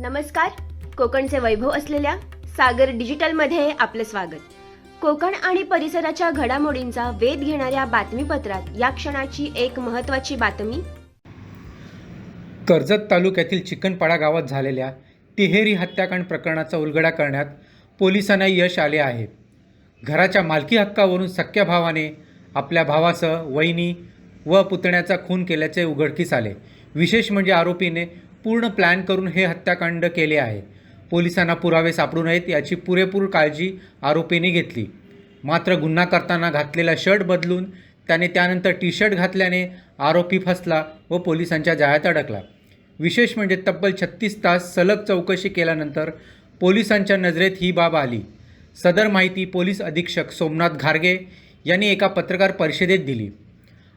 नमस्कार. कोकणचे वैभव असलेल्या सागर डिजिटलमध्ये आपले स्वागत. कोकण आणि परिसराच्या घडामोडींचा वेध घेणाऱ्या बातमीपत्रात या क्षणाची एक महत्त्वाची बातमी. कर्जत तालुक्यातील चिकनपाडा गावात झालेल्या तिहेरी हत्याकांड प्रकरणाचा उलगडा करण्यात पोलिसांना यश आले आहे. घराच्या मालकी हक्कावरून सख्या भावाने आपल्या भावासह वहिनी व पुतण्याचा खून केल्याचे उघडकीस आले. विशेष म्हणजे आरोपीने पूर्ण प्लॅन करून हे हत्याकांड केले आहे. पोलिसांना पुरावे सापडू नयेत याची पुरेपूर काळजी आरोपीने घेतली. मात्र गुन्हा करताना घातलेला शर्ट बदलून त्याने त्यानंतर टी शर्ट घातल्याने आरोपी फसला व पोलिसांच्या जाळ्यात अडकला. विशेष म्हणजे तब्बल 36 तास सलग चौकशी केल्यानंतर पोलिसांच्या नजरेत ही बाब आली. सदर माहिती पोलीस अधीक्षक सोमनाथ घारगे यांनी एका पत्रकार परिषदेत दिली.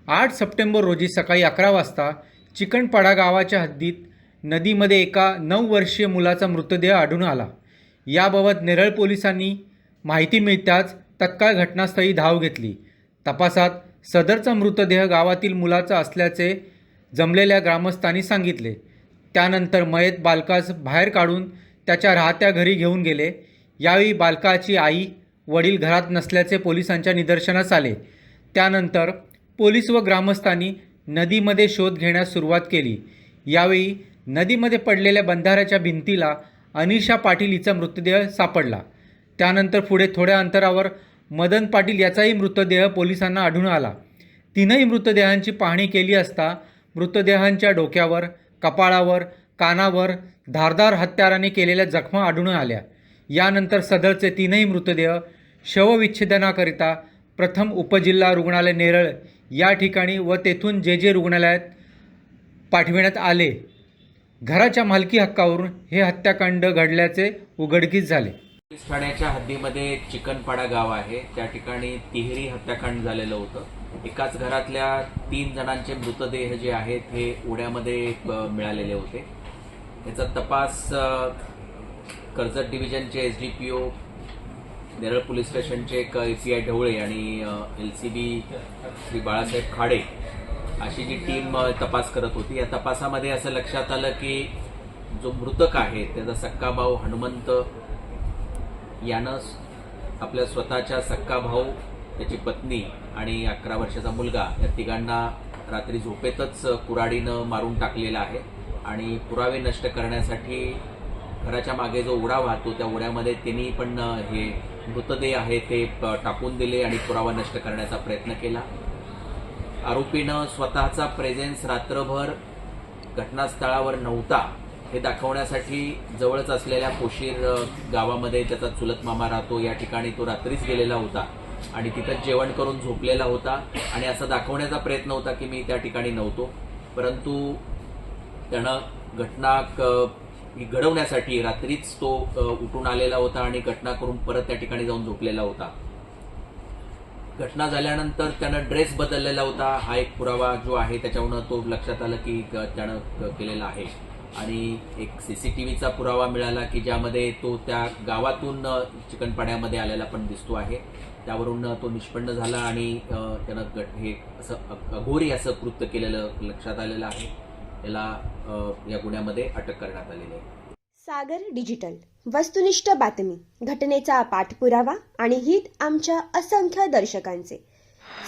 8 सप्टेंबर रोजी सकाळी 11 वाजता चिकनपाडा गावाच्या हद्दीत नदीमध्ये एका 9 वर्षीय मुलाचा मृतदेह आढळून आला. याबाबत नेरळ पोलिसांनी माहिती मिळताच तत्काळ घटनास्थळी धाव घेतली. तपासात सदरचा मृतदेह गावातील मुलाचा असल्याचे जमलेल्या ग्रामस्थांनी सांगितले. त्यानंतर मयत बालकास बाहेर काढून त्याच्या राहत्या घरी घेऊन गेले. यावेळी बालकाची आई वडील घरात नसल्याचे पोलिसांच्या निदर्शनास आले. त्यानंतर पोलीस व ग्रामस्थांनी नदीमध्ये शोध घेण्यास सुरुवात केली. यावेळी नदीमध्ये पडलेल्या बंधाऱ्याच्या भिंतीला अनिशा पाटील हिचा मृतदेह सापडला. त्यानंतर पुढे थोड्या अंतरावर मदन पाटील याचाही मृतदेह पोलिसांना आढळून आला. तीनही मृतदेहांची पाहणी केली असता मृतदेहांच्या डोक्यावर, कपाळावर, कानावर धारदार हत्याराने केलेल्या जखमा आढळून आल्या. यानंतर सदरचे तीनही मृतदेह शवविच्छेदनाकरिता प्रथम उपजिल्हा रुग्णालय नेरळ या ठिकाणी व तेथून जे रुग्णालयात पाठविण्यात आले. घराच्या मालकी हक्कावरून हे हत्याकांड घडल्याचे उघडकीस झाले. पोलीस ठाण्याच्या हद्दीमध्ये चिकनपाडा गाव आहे. त्या ठिकाणी तिहेरी हत्याकांड झालेलं होतं. एकाच घरातल्या 3 जणांचे मृतदेह जे आहेत हे ओढ्यामध्ये मिळालेले होते. याचा तपास कर्जत डिव्हिजनचे SDPO, नेरळ पोलीस स्टेशनचे API ढवळे आणि LCB श्री बाळासाहेब खाडे अशी जी टीम तपास करत होती. या तपासामध्ये असं लक्षात आलं की जो मृतक आहे त्याचा सक्का भाऊ हनुमंत यानं आपल्या स्वतःच्या सक्का भाऊ, त्याची पत्नी आणि 11 वर्षाचा मुलगा या तिघांना रात्री झोपेतच कुऱ्हाडीनं मारून टाकलेला आहे. आणि पुरावे नष्ट करण्यासाठी घराच्या मागे जो ओढा वाहतो त्या ओढ्यामध्ये त्यांनी पण हे मृतदेह आहे ते टाकून दिले आणि पुरावा नष्ट करण्याचा प्रयत्न केला. आरोपीनं स्वतःचा प्रेझेन्स रात्रभर घटनास्थळावर नव्हता हे दाखवण्यासाठी जवळच असलेल्या पोशीर गावामध्ये त्याचा चुलत मामा राहतो, या ठिकाणी तो रात्रीच गेलेला होता आणि तिथं जेवण करून झोपलेला होता आणि असं दाखवण्याचा प्रयत्न होता की मी त्या ठिकाणी नव्हतो. परंतु त्यानं घटना ही घडवण्यासाठी रात्रीच तो उठून आलेला होता आणि घटना करून परत त्या ठिकाणी जाऊन झोपलेला होता. घटना झाल्यानंतर त्यानं ड्रेस बदललेला होता. हा एक पुरावा जो आहे त्याच्यावरून तो लक्षात आलं की त्यानं केलेला आहे. आणि एक CCTVचा पुरावा मिळाला की ज्यामध्ये तो त्या गावातून चिकनपाड्यामध्ये आलेला पण दिसतो आहे. त्यावरून तो निष्पन्न झाला आणि त्यानं हे असं अघोरी असं कृत्य केलेलं लक्षात आलेलं आहे. याला या गुन्ह्यामध्ये अटक करण्यात आलेली आहे. सागर डिजिटल, वस्तुनिष्ठ बातमी, घटनेचा पाठपुरावा आणि हित आमच्या असंख्य दर्शकांचे.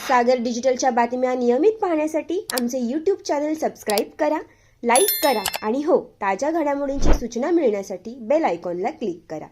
सागर डिजिटलच्या बातम्या नियमित पाहण्यासाठी आमचे YouTube चॅनल सबस्क्राईब करा, लाईक करा आणि ताज्या घडामोडींची सूचना मिळण्यासाठी बेल आयकॉनला क्लिक करा.